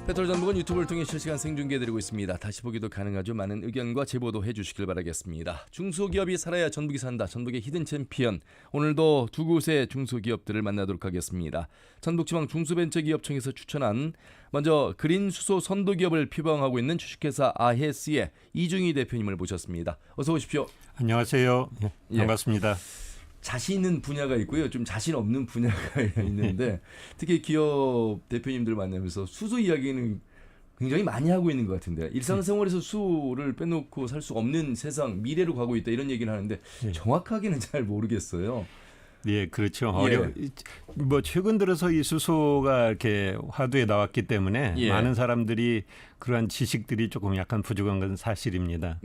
페트롤전북은 유튜브를 통해 실시간 생중계해드리고 있습니다. 다시 보기도 가능하죠. 많은 의견과 제보도 해주시길 바라겠습니다. 중소기업이 살아야 전북이 산다. 전북의 히든 챔피언. 오늘도 두 곳의 중소기업들을 만나도록 하겠습니다. 전북지방 중소벤처기업청에서 추천한 먼저 그린 수소 선도기업을 표방하고 있는 주식회사 아헤스의 이중희 대표님을 모셨습니다. 어서 오십시오. 안녕하세요. 반갑습니다. 자신 있는 분야가 있고요. 좀 자신 없는 분야가 있는데 특히 기업 대표님들 만나면서 수소 이야기는 굉장히 많이 하고 있는 것 같은데 일상생활에서 수소를 빼놓고 살 수 없는 세상, 미래로 가고 있다 이런 얘기를 하는데 정확하게는 잘 모르겠어요. 예, 그렇죠. 뭐 최근 들어서 이 수소가 이렇게 화두에 나왔기 때문에 많은 사람들이 그러한 지식들이 조금 약간 부족한 건 사실입니다.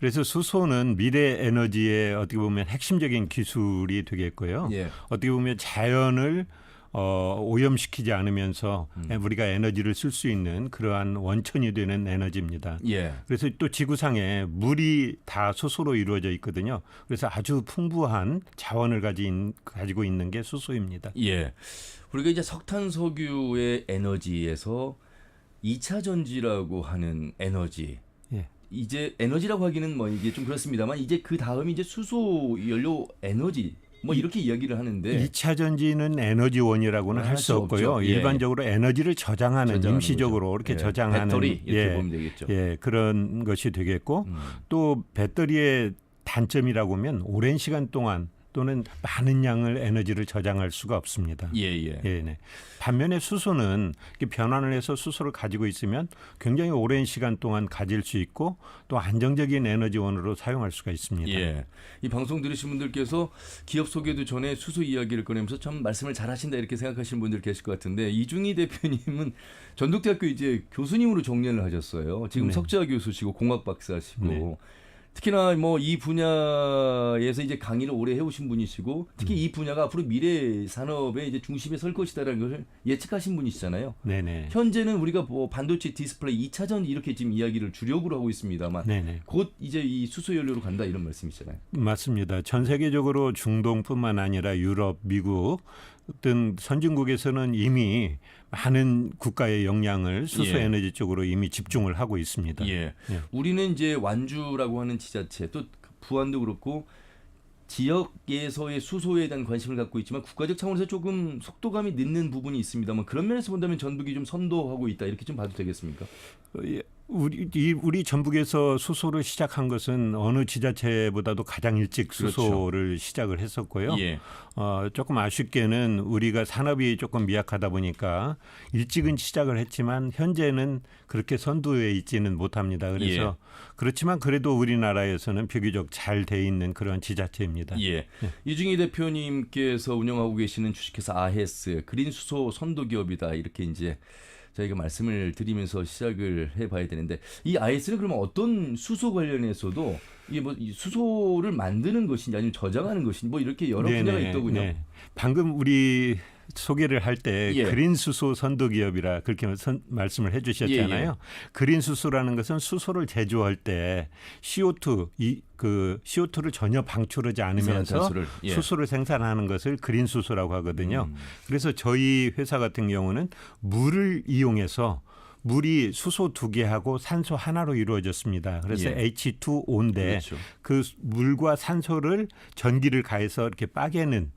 그래서 수소는 미래 에너지의 어떻게 보면 핵심적인 기술이 되겠고요. 어떻게 보면 자연을 오염시키지 않으면서 우리가 에너지를 쓸 수 있는 그러한 원천이 되는 에너지입니다. 그래서 또 지구상에 물이 다 수소로 이루어져 있거든요. 그래서 아주 풍부한 자원을 가지고 있는 게 수소입니다. 우리가 이제 석탄, 석유의 에너지에서 2차 전지라고 하는 에너지. 이제 에너지라고 하기는 뭐 이게 좀 그렇습니다만 이제 그 다음이 이제 수소 연료 에너지. 뭐 이렇게 이야기를 하는데 2차 전지는 에너지원이라고는 할 수 없고요. 일반적으로 에너지를 저장하는 임시적으로 거죠. 이렇게 저장하는 배터리 이렇게 보면 되겠죠. 그런 것이 되겠고 또 배터리의 단점이라고 하면 오랜 시간 동안 또는 많은 양을 에너지를 저장할 수가 없습니다. 반면에 수소는 변환을 해서 수소를 가지고 있으면 굉장히 오랜 시간 동안 가질 수 있고 또 안정적인 에너지원으로 사용할 수가 있습니다. 이 방송 들으신 분들께서 기업 소개도 전에 수소 이야기를 꺼내면서 참 말씀을 잘하신다 이렇게 생각하시는 분들 계실 것 같은데 이중희 대표님은 전북대학교 이제 교수님으로 정년을 하셨어요. 지금 석좌 교수시고 공학 박사시고. 특히나 뭐 이 분야에서 이제 강의를 오래 해오신 분이시고 특히 이 분야가 앞으로 미래 산업의 이제 중심에 설 것이다라는 것을 예측하신 분이시잖아요. 현재는 우리가 뭐 반도체 디스플레이 2차전 이렇게 지금 이야기를 주력으로 하고 있습니다만 곧 이제 이 수소 연료로 간다 이런 말씀이시잖아요. 맞습니다. 전 세계적으로 중동뿐만 아니라 유럽, 미국 등 선진국에서는 이미 많은 국가의 역량을 수소 에너지 쪽으로 이미 집중을 하고 있습니다. 우리는 이제 완주라고 하는 지자체 또 부안도 그렇고 지역에서의 수소에 대한 관심을 갖고 있지만 국가적 차원에서 조금 속도감이 늦는 부분이 있습니다만 그런 면에서 본다면 전북이 좀 선도하고 있다 이렇게 좀 봐도 되겠습니까? 우리 전북에서 수소를 시작한 것은 어느 지자체보다도 가장 일찍 수소를 시작을 했었고요. 조금 아쉽게는 우리가 산업이 조금 미약하다 보니까 일찍은 시작을 했지만 현재는 그렇게 선두에 있지는 못합니다. 그래서 그렇지만 그래도 우리나라에서는 비교적 잘 돼 있는 그런 지자체입니다. 이중희 대표님께서 운영하고 계시는 주식회사 아헤스 그린 수소 선도 기업이다 이렇게 이제 저희가 말씀을 드리면서 시작을 해봐야 되는데 이 아이스는 그러면 어떤 수소 관련해서도 이게 뭐 수소를 만드는 것인지 아니면 저장하는 것인지 뭐 이렇게 여러 분야가 있더군요. 방금 우리 소개를 할 때 그린 수소 선도 기업이라 그렇게 말씀을 해주셨잖아요. 그린 수소라는 것은 수소를 제조할 때 CO2를 전혀 방출하지 않으면서 수소를 생산하는 것을 그린 수소라고 하거든요. 그래서 저희 회사 같은 경우는 물을 이용해서 물이 수소 2개하고 산소 하나로 이루어졌습니다. 그래서 H2O인데 그 물과 산소를 전기를 가해서 이렇게 빠개는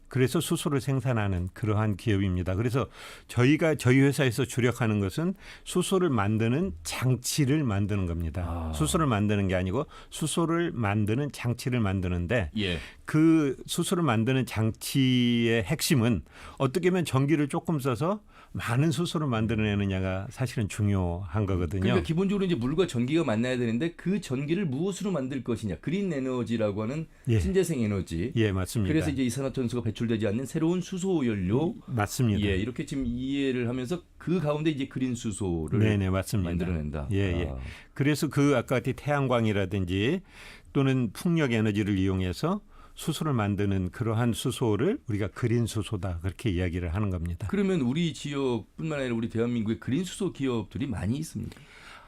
그래서 수소를 생산하는 그러한 기업입니다. 그래서 저희 회사에서 주력하는 것은 수소를 만드는 장치를 만드는 겁니다. 수소를 만드는 게 아니고 수소를 만드는 장치를 만드는데 그 수소를 만드는 장치의 핵심은 어떻게 보면 전기를 조금 써서 많은 수소를 만들어내느냐가 사실은 중요한 거거든요. 그러니까 기본적으로 이제 물과 전기가 만나야 되는데 그 전기를 무엇으로 만들 것이냐. 그린 에너지라고 하는 신재생 에너지. 맞습니다. 그래서 이제 이산화탄소가 배출되지 않는 새로운 수소 연료. 맞습니다. 이렇게 지금 이해를 하면서 그 가운데 이제 그린 수소를 맞습니다. 만들어낸다. 그래서 그 아까 태양광이라든지 또는 풍력 에너지를 이용해서 수소를 만드는 그러한 수소를 우리가 그린 수소다 그렇게 이야기를 하는 겁니다. 그러면 우리 지역뿐만 아니라 우리 대한민국에 그린 수소 기업들이 많이 있습니까?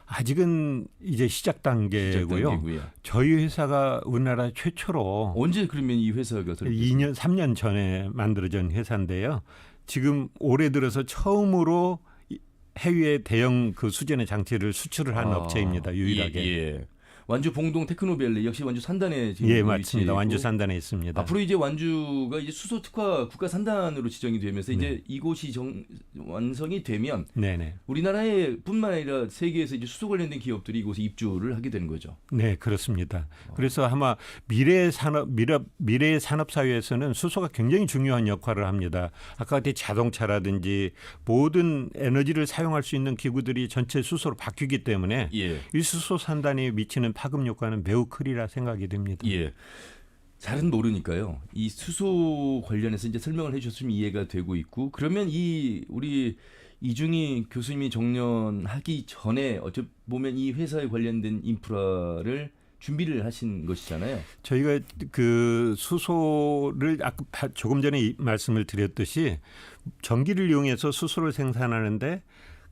아직은 이제 시작 단계고요. 저희 회사가 우리나라 최초로 언제 그러면 이 회사가 3년 전에 만들어진 회사인데요. 지금 올해 들어서 처음으로 해외에 대형 그 수전의 장치를 수출을 하는 업체입니다. 유일하게. 예. 완주 봉동 테크노밸리 역시 완주 산단에 지금 예, 맞습니다. 완주 산단에 있습니다. 앞으로 이제 완주가 이제 수소 특화 국가 산단으로 지정이 되면서 이제 네. 이곳이 완성이 되면 네네. 우리나라에 뿐만 아니라 세계에서 이제 수소 관련된 기업들이 이곳에 입주를 하게 되는 거죠. 네, 그렇습니다. 그래서 아마 미래의 산업 사회에서는 수소가 굉장히 중요한 역할을 합니다. 아까 같이 자동차라든지 모든 에너지를 사용할 수 있는 기구들이 전체 수소로 바뀌기 때문에 예. 이 수소 산단이 미치는 파급 효과는 매우 크리라 생각이 됩니다. 예. 잘은 모르니까요. 이 수소 관련해서 이제 설명을 해주셨으면 이해가 되고 있고 그러면 이 우리 이중희 교수님이 정년하기 전에 어찌 보면 이 회사에 관련된 인프라를 준비를 하신 것이잖아요. 저희가 그 수소를 아까 조금 전에 말씀을 드렸듯이 전기를 이용해서 수소를 생산하는데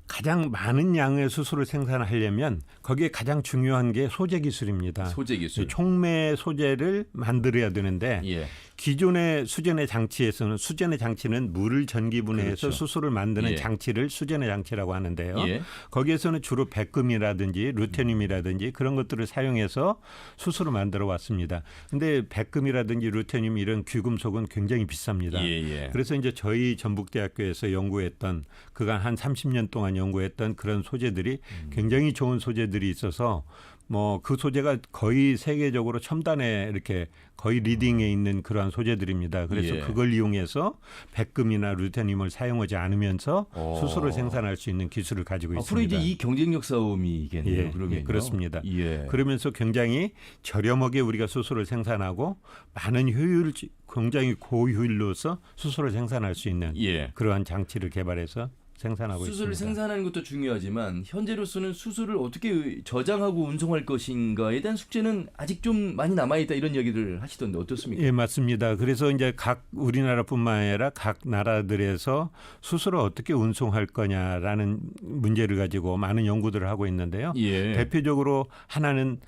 가장 많은 양의 수소를 생산하려면 거기에 가장 중요한 게 소재 기술입니다. 소재 기술. 촉매 소재를 만들어야 되는데 예. 기존의 수전의 장치에서는 수전의 장치는 물을 전기분해해서 그렇죠. 수소를 만드는 예. 장치를 수전의 장치라고 하는데요. 예. 거기에서는 주로 백금이라든지 루테늄이라든지 그런 것들을 사용해서 수소를 만들어 왔습니다. 근데 백금이라든지 루테늄 이런 귀금속은 굉장히 비쌉니다. 예. 그래서 이제 저희 전북대학교에서 연구했던 그간 한 30년 동안 연구했던 그런 소재들이 굉장히 좋은 소재들이 있어서 뭐 그 소재가 거의 세계적으로 첨단에 이렇게 거의 리딩에 있는 그러한 소재들입니다. 그래서 예. 그걸 이용해서 백금이나 루테늄을 사용하지 않으면서 수소를 생산할 수 있는 기술을 가지고 앞으로 있습니다. 이제 이 경쟁력 싸움이겠네요. 예, 그러면요. 예, 그렇습니다. 예. 그러면서 굉장히 저렴하게 우리가 수소를 생산하고 많은 효율, 굉장히 고효율로서 수소를 생산할 수 있는 예. 그러한 장치를 개발해서 생산하고 수소를 있습니다. 생산하는 것도 중요하지만 현재로서는 수소를 어떻게 저장하고 운송할 것인가에 대한 숙제는 아직 좀 많이 남아있다 이런 얘기를 하시던데 어떻습니까? 예, 맞습니다. 그래서 이제 각 우리나라뿐만 아니라 각 나라들에서 수소를 어떻게 운송할 거냐라는 문제를 가지고 많은 연구들을 하고 있는데요. 예. 대표적으로 하나는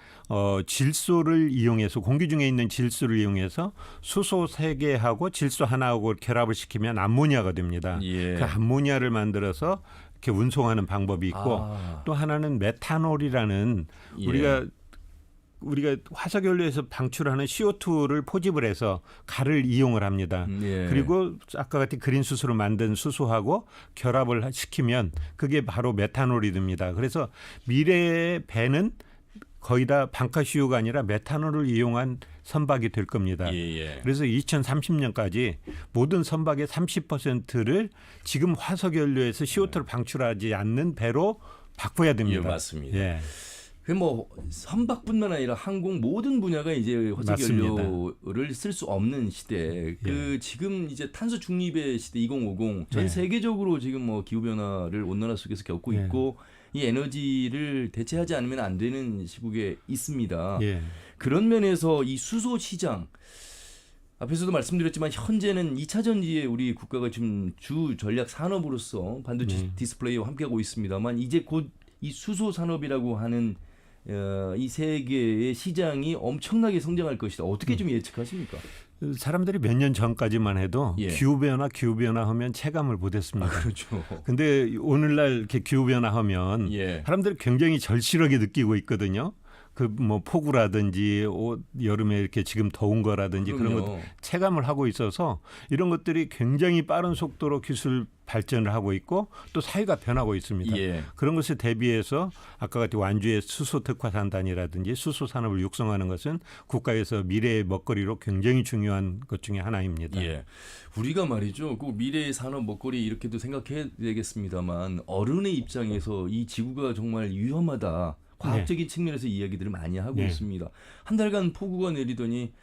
질소를 이용해서 공기 중에 있는 질소를 이용해서 수소 3개하고 질소 하나하고 결합을 시키면 암모니아가 됩니다. 예. 그 암모니아를 만들어서 이렇게 운송하는 방법이 있고 또 하나는 메탄올이라는 예. 우리가 화석연료에서 방출하는 CO2를 포집을 해서 가를 이용을 합니다. 예. 그리고 아까 같이 그린 수소로 만든 수소하고 결합을 시키면 그게 바로 메탄올이 됩니다. 그래서 미래의 배는 거의 다 방카시오가 아니라 메탄올을 이용한 선박이 될 겁니다. 예. 그래서 2030년까지 모든 선박의 30%를 지금 화석연료에서 CO2를 방출하지 않는 배로 바꿔야 됩니다. 예, 맞습니다. 예. 그 뭐 선박뿐만 아니라 항공 모든 분야가 이제 화석연료를 쓸 수 없는 시대. 그 지금 이제 탄소 중립의 시대 2050 전 세계적으로 지금 뭐 기후 변화를 온난화 속에서 겪고 있고 이 에너지를 대체하지 않으면 안 되는 시국에 있습니다. 예. 그런 면에서 이 수소 시장 앞에서도 말씀드렸지만 현재는 2차 전지에 우리 국가가 지금 주 전략 산업으로서 반도체 디스플레이와 함께하고 있습니다만 이제 곧 이 수소 산업이라고 하는 이 세계의 시장이 엄청나게 성장할 것이다. 어떻게 좀 예측하십니까? 사람들이 몇 년 전까지만 해도 기후변화 하면 체감을 못했습니다. 그렇죠. 근데 오늘날 이렇게 기후변화 하면 사람들이 굉장히 절실하게 느끼고 있거든요. 그 뭐 폭우라든지 여름에 이렇게 지금 더운 거라든지 그런 것 체감을 하고 있어서 이런 것들이 굉장히 빠른 속도로 기술 발전을 하고 있고 또 사회가 변하고 있습니다. 그런 것에 대비해서 아까 같이 완주의 수소 특화 산단이라든지 수소 산업을 육성하는 것은 국가에서 미래의 먹거리로 굉장히 중요한 것 중에 하나입니다. 우리가 말이죠. 꼭 미래의 산업 먹거리 이렇게도 생각해야 되겠습니다만 어른의 입장에서 이 지구가 정말 위험하다. 과학적인 측면에서 이야기들을 많이 하고 있습니다. 한 달간 폭우가 내리더니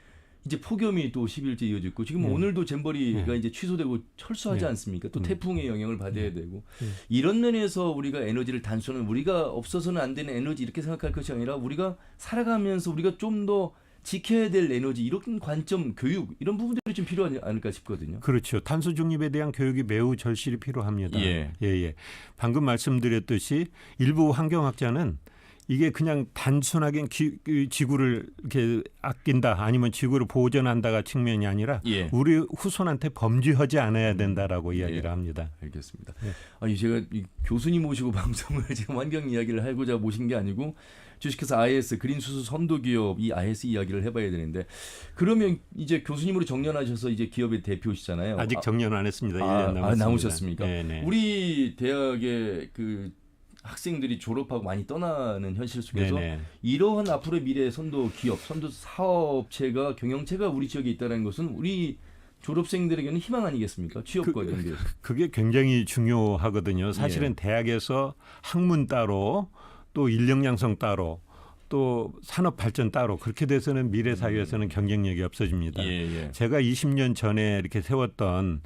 이제 폭염이 또 10일째 이어졌고 지금 오늘도 잼버리가 이제 취소되고 철수하지 않습니까? 또 태풍의 영향을 받아야 되고 이런 면에서 우리가 에너지를 단순한 우리가 없어서는 안 되는 에너지 이렇게 생각할 것이 아니라 우리가 살아가면서 우리가 좀 더 지켜야 될 에너지 이런 관점, 교육 이런 부분들이 좀 필요하지 않을까 싶거든요. 그렇죠. 탄소 중립에 대한 교육이 매우 절실히 필요합니다. 방금 말씀드렸듯이 일부 환경학자는 이게 그냥 단순하게 지구를 이렇게 아낀다 아니면 지구를 보존한다가 측면이 아니라 예. 우리 후손한테 범죄하지 않아야 된다라고 이야기를 예. 합니다. 알겠습니다. 예. 아니 제가 이 교수님 모시고 방송을 지금 환경 이야기를 하고자 모신 게 아니고 주식회사 IS 그린 수소 선도 기업 이 IS 이야기를 해봐야 되는데 그러면 이제 교수님으로 정년하셔서 이제 기업의 대표시잖아요. 아직 정년 안 했습니다. 1년 남았습니다. 남으셨습니까? 네네. 우리 대학의 그 학생들이 졸업하고 많이 떠나는 현실 속에서 네네. 이러한 앞으로의 미래의 선도 기업, 선도 사업체가 경영체가 우리 지역에 있다는 것은 우리 졸업생들에게는 희망 아니겠습니까? 취업과 연계해서. 그게 굉장히 중요하거든요. 사실은 예. 대학에서 학문 따로 또 인력 양성 따로 또 산업 발전 따로 그렇게 돼서는 미래 사회에서는 경쟁력이 없어집니다. 예. 제가 20년 전에 이렇게 세웠던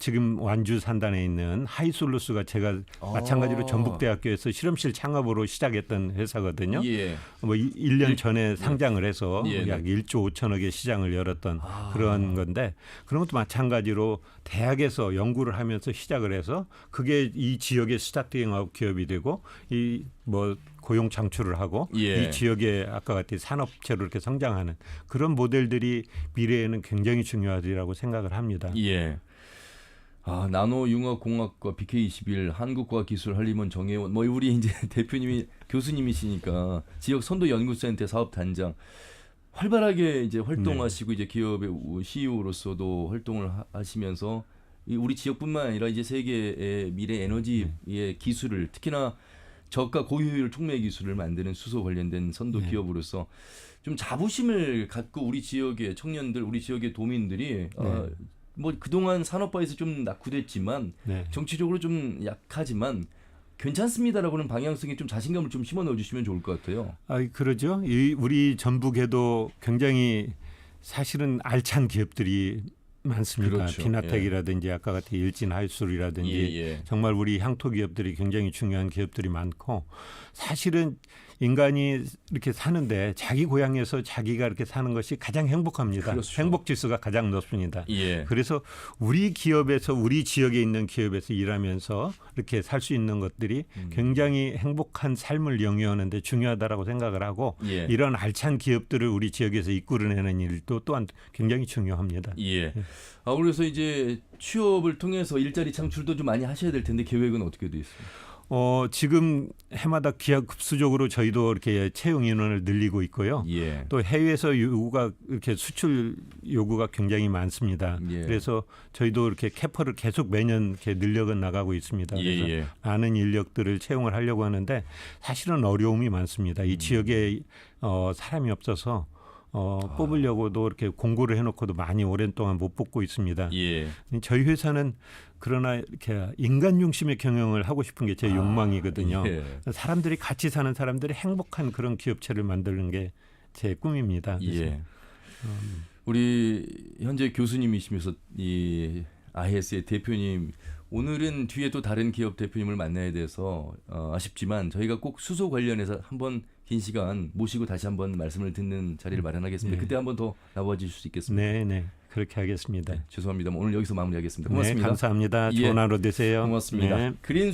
지금 완주 산단에 있는 하이솔루스가 제가 마찬가지로 전북대학교에서 실험실 창업으로 시작했던 회사거든요. 예. 뭐 1년 전에 상장을 해서 예. 약 1조 5천억의 시장을 열었던 그런 건데 그런 것도 마찬가지로 대학에서 연구를 하면서 시작을 해서 그게 이 지역의 스타트업 기업이 되고 이 뭐 고용 창출을 하고 예. 이 지역의 아까 같은 산업체로 이렇게 성장하는 그런 모델들이 미래에는 굉장히 중요하리라고 생각을 합니다. 예. 나노융합공학과 BK21 한국과학기술 한림원 정혜원 뭐 우리 이제 대표님이 교수님이시니까 지역 선도 연구센터 사업단장 활발하게 이제 활동하시고 이제 기업의 CEO로서도 활동을 하시면서 우리 지역뿐만 아니라 이제 세계의 미래 에너지의 기술을 특히나 저가 고효율 촉매 기술을 만드는 수소 관련된 선도 기업으로서 좀 자부심을 갖고 우리 지역의 청년들, 우리 지역의 도민들이 뭐 그동안 산업화에서 좀 낙후됐지만 정치적으로 좀 약하지만 괜찮습니다라고는 방향성에 좀 자신감을 좀 심어 넣어주시면 좋을 것 같아요. 그러죠. 우리 전북에도 굉장히 사실은 알찬 기업들이 많습니다. 그렇죠. 비나텍이라든지 아까 같은 일진하이솔이라든지 정말 우리 향토 기업들이 굉장히 중요한 기업들이 많고 사실은 인간이 이렇게 사는데 자기 고향에서 자기가 이렇게 사는 것이 가장 행복합니다. 그렇죠. 행복 지수가 가장 높습니다. 예. 그래서 우리 기업에서 우리 지역에 있는 기업에서 일하면서 이렇게 살 수 있는 것들이 굉장히 행복한 삶을 영위하는데 중요하다라고 생각을 하고 이런 알찬 기업들을 우리 지역에서 이끌어내는 일도 또한 굉장히 중요합니다. 예. 그래서 이제 취업을 통해서 일자리 창출도 좀 많이 하셔야 될 텐데 계획은 어떻게 돼 있습니까? 지금 해마다 기하급수적으로 저희도 이렇게 채용 인원을 늘리고 있고요. 또 해외에서 요구가 이렇게 수출 요구가 굉장히 많습니다. 그래서 저희도 이렇게 캐퍼를 계속 매년 이렇게 늘려 나가고 있습니다. 그래서 많은 인력들을 채용을 하려고 하는데 사실은 어려움이 많습니다. 이 지역에 사람이 없어서 뽑으려고도 이렇게 공고를 해놓고도 많이 오랜 동안 못 뽑고 있습니다. 저희 회사는 그러나 이렇게 인간 중심의 경영을 하고 싶은 게 제 욕망이거든요. 사람들이 같이 사는 사람들이 행복한 그런 기업체를 만드는 게 제 꿈입니다. 우리 현재 교수님이시면서 이 IS의 대표님 오늘은 뒤에 또 다른 기업 대표님을 만나야 돼서 아쉽지만 저희가 꼭 수소 관련해서 한번 긴 시간 모시고 다시 한번 말씀을 듣는 자리를 마련하겠습니다. 그때 한번 더 나와 주실 수 있겠습니까? 네, 그렇게 하겠습니다. 죄송합니다. 오늘 여기서 마무리하겠습니다. 고맙습니다. 감사합니다. 좋은 하루 되세요. 고맙습니다. 그린